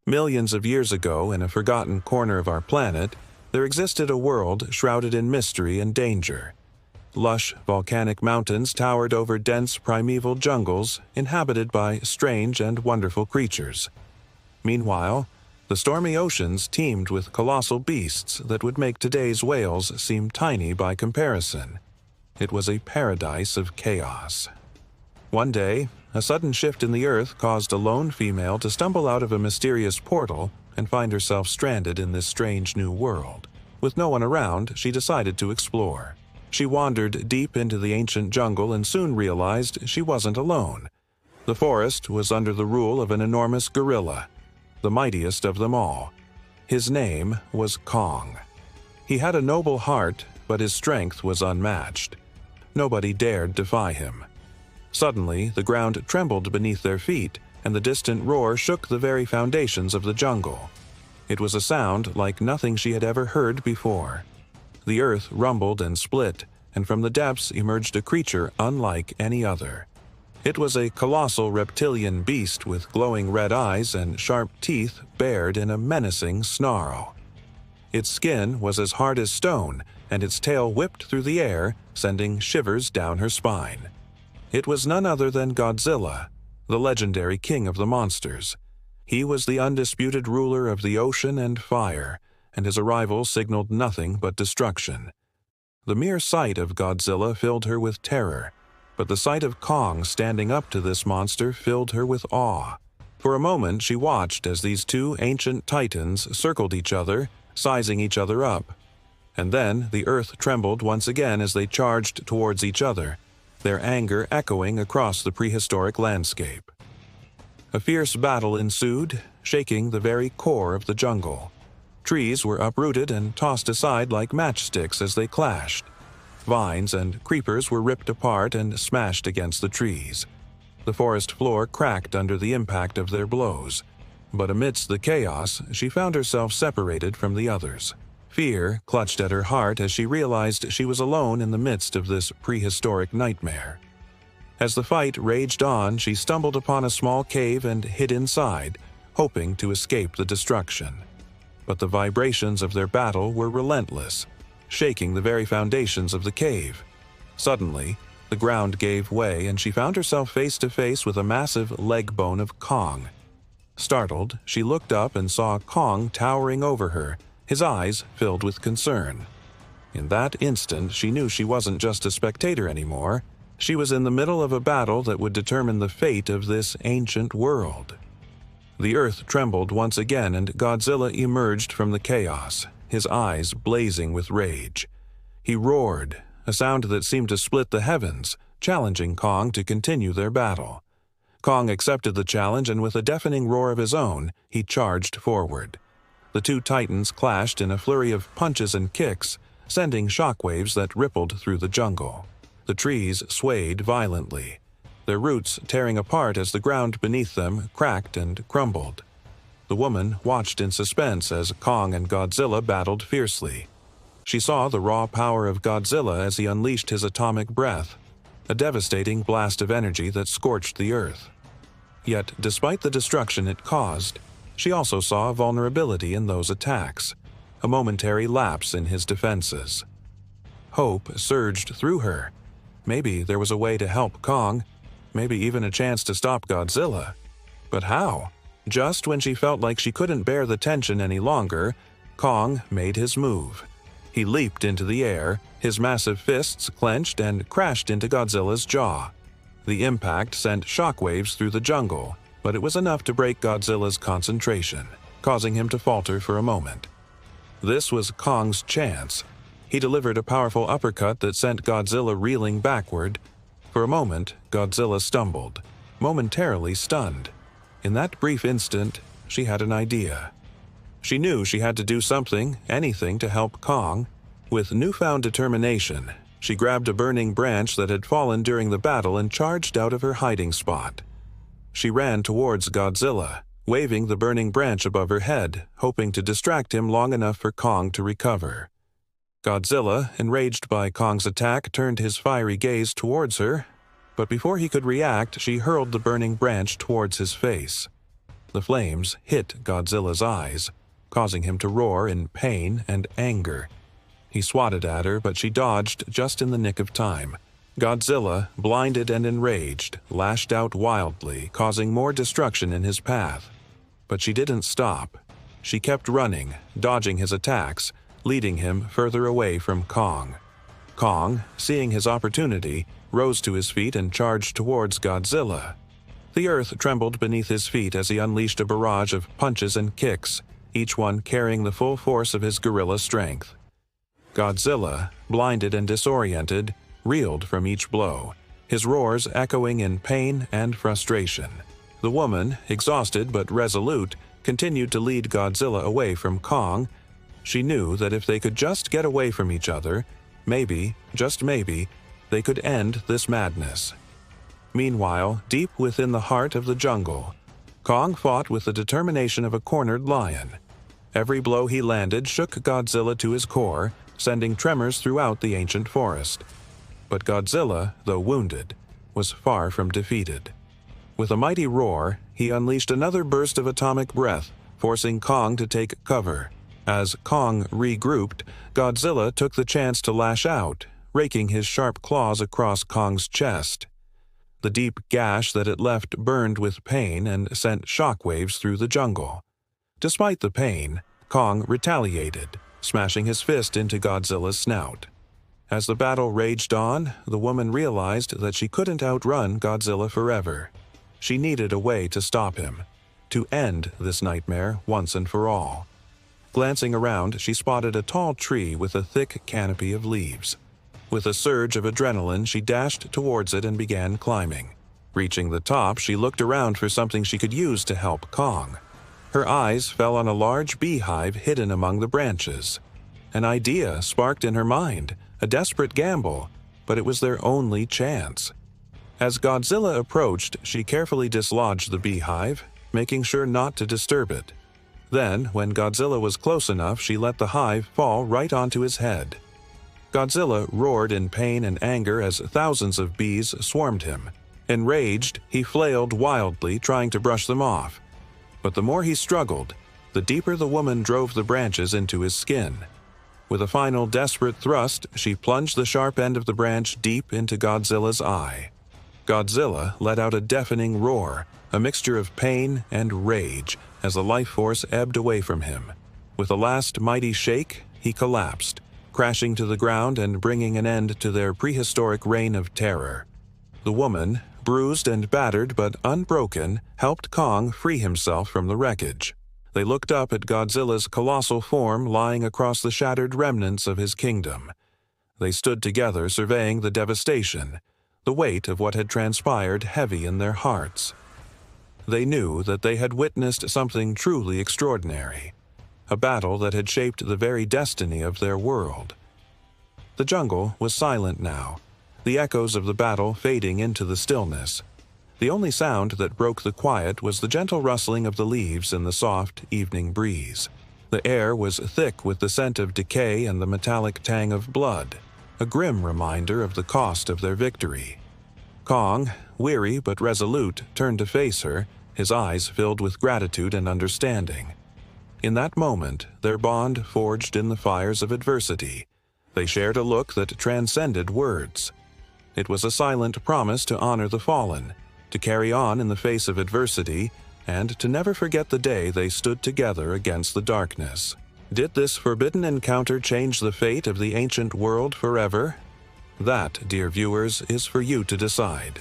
Millions of years ago, in a forgotten corner of our planet, there existed a world shrouded in mystery and danger. Lush volcanic mountains towered over dense primeval jungles inhabited by strange and wonderful creatures. Meanwhile, the stormy oceans teemed with colossal beasts that would make today's whales seem tiny by comparison. It was a paradise of chaos. One day, a sudden shift in the earth caused a lone female to stumble out of a mysterious portal and find herself stranded in this strange new world. With no one around, she decided to explore. She wandered deep into the ancient jungle and soon realized she wasn't alone. The forest was under the rule of an enormous gorilla, the mightiest of them all. His name was Kong. He had a noble heart, but his strength was unmatched. Nobody dared defy him. Suddenly, the ground trembled beneath their feet, and the distant roar shook the very foundations of the jungle. It was a sound like nothing she had ever heard before. The earth rumbled and split, and from the depths emerged a creature unlike any other. It was a colossal reptilian beast with glowing red eyes and sharp teeth bared in a menacing snarl. Its skin was as hard as stone, and its tail whipped through the air, sending shivers down her spine. It was none other than Godzilla, the legendary king of the monsters. He was the undisputed ruler of the ocean and fire, and his arrival signaled nothing but destruction. The mere sight of Godzilla filled her with terror, but the sight of Kong standing up to this monster filled her with awe. For a moment she watched as these two ancient titans circled each other, sizing each other up. And then the earth trembled once again as they charged towards each other, their anger echoing across the prehistoric landscape. A fierce battle ensued, shaking the very core of the jungle. Trees were uprooted and tossed aside like matchsticks as they clashed. Vines and creepers were ripped apart and smashed against the trees. The forest floor cracked under the impact of their blows. But amidst the chaos, she found herself separated from the others. Fear clutched at her heart as she realized she was alone in the midst of this prehistoric nightmare. As the fight raged on, she stumbled upon a small cave and hid inside, hoping to escape the destruction. But the vibrations of their battle were relentless, shaking the very foundations of the cave. Suddenly, the ground gave way and she found herself face to face with a massive leg bone of Kong. Startled, she looked up and saw Kong towering over her, his eyes filled with concern. In that instant, she knew she wasn't just a spectator anymore. She was in the middle of a battle that would determine the fate of this ancient world. The earth trembled once again and Godzilla emerged from the chaos, his eyes blazing with rage. He roared, a sound that seemed to split the heavens, challenging Kong to continue their battle. Kong accepted the challenge and with a deafening roar of his own, he charged forward. The two titans clashed in a flurry of punches and kicks, sending shockwaves that rippled through the jungle. The trees swayed violently, their roots tearing apart as the ground beneath them cracked and crumbled. The woman watched in suspense as Kong and Godzilla battled fiercely. She saw the raw power of Godzilla as he unleashed his atomic breath, a devastating blast of energy that scorched the earth. Yet, despite the destruction it caused, she also saw a vulnerability in those attacks, a momentary lapse in his defenses. Hope surged through her. Maybe there was a way to help Kong, maybe even a chance to stop Godzilla. But how? Just when she felt like she couldn't bear the tension any longer, Kong made his move. He leaped into the air, his massive fists clenched and crashed into Godzilla's jaw. The impact sent shockwaves through the jungle, but it was enough to break Godzilla's concentration, causing him to falter for a moment. This was Kong's chance. He delivered a powerful uppercut that sent Godzilla reeling backward. For a moment, Godzilla stumbled, momentarily stunned. In that brief instant, she had an idea. She knew she had to do something, anything to help Kong. With newfound determination, she grabbed a burning branch that had fallen during the battle and charged out of her hiding spot. She ran towards Godzilla, waving the burning branch above her head, hoping to distract him long enough for Kong to recover. Godzilla, enraged by Kong's attack, turned his fiery gaze towards her, but before he could react, she hurled the burning branch towards his face. The flames hit Godzilla's eyes, causing him to roar in pain and anger. He swatted at her, but she dodged just in the nick of time. Godzilla, blinded and enraged, lashed out wildly, causing more destruction in his path. But she didn't stop. She kept running, dodging his attacks, leading him further away from Kong. Kong, seeing his opportunity, rose to his feet and charged towards Godzilla. The earth trembled beneath his feet as he unleashed a barrage of punches and kicks, each one carrying the full force of his gorilla strength. Godzilla, blinded and disoriented, reeled from each blow, his roars echoing in pain and frustration. The woman, exhausted but resolute, continued to lead Godzilla away from Kong. She knew that if they could just get away from each other, maybe, just maybe, they could end this madness. Meanwhile, deep within the heart of the jungle, Kong fought with the determination of a cornered lion. Every blow he landed shook Godzilla to his core, sending tremors throughout the ancient forest. But Godzilla, though wounded, was far from defeated. With a mighty roar, he unleashed another burst of atomic breath, forcing Kong to take cover. As Kong regrouped, Godzilla took the chance to lash out, raking his sharp claws across Kong's chest. The deep gash that it left burned with pain and sent shockwaves through the jungle. Despite the pain, Kong retaliated, smashing his fist into Godzilla's snout. As the battle raged on, the woman realized that she couldn't outrun Godzilla forever. She needed a way to stop him, to end this nightmare once and for all. Glancing around, she spotted a tall tree with a thick canopy of leaves. With a surge of adrenaline, she dashed towards it and began climbing. Reaching the top, she looked around for something she could use to help Kong. Her eyes fell on a large beehive hidden among the branches. An idea sparked in her mind, a desperate gamble, but it was their only chance. As Godzilla approached, she carefully dislodged the beehive, making sure not to disturb it. Then, when Godzilla was close enough, she let the hive fall right onto his head. Godzilla roared in pain and anger as thousands of bees swarmed him. Enraged, he flailed wildly, trying to brush them off. But the more he struggled, the deeper the woman drove the branches into his skin. With a final desperate thrust, she plunged the sharp end of the branch deep into Godzilla's eye. Godzilla let out a deafening roar, a mixture of pain and rage, as the life force ebbed away from him. With a last mighty shake, he collapsed, crashing to the ground and bringing an end to their prehistoric reign of terror. The woman, bruised and battered but unbroken, helped Kong free himself from the wreckage. They looked up at Godzilla's colossal form lying across the shattered remnants of his kingdom. They stood together surveying the devastation, the weight of what had transpired heavy in their hearts. They knew that they had witnessed something truly extraordinary, a battle that had shaped the very destiny of their world. The jungle was silent now, the echoes of the battle fading into the stillness. The only sound that broke the quiet was the gentle rustling of the leaves in the soft evening breeze. The air was thick with the scent of decay and the metallic tang of blood, a grim reminder of the cost of their victory. Kong, weary but resolute, turned to face her, his eyes filled with gratitude and understanding. In that moment, their bond forged in the fires of adversity. They shared a look that transcended words. It was a silent promise to honor the fallen, to carry on in the face of adversity, and to never forget the day they stood together against the darkness. Did this forbidden encounter change the fate of the ancient world forever? That, dear viewers, is for you to decide.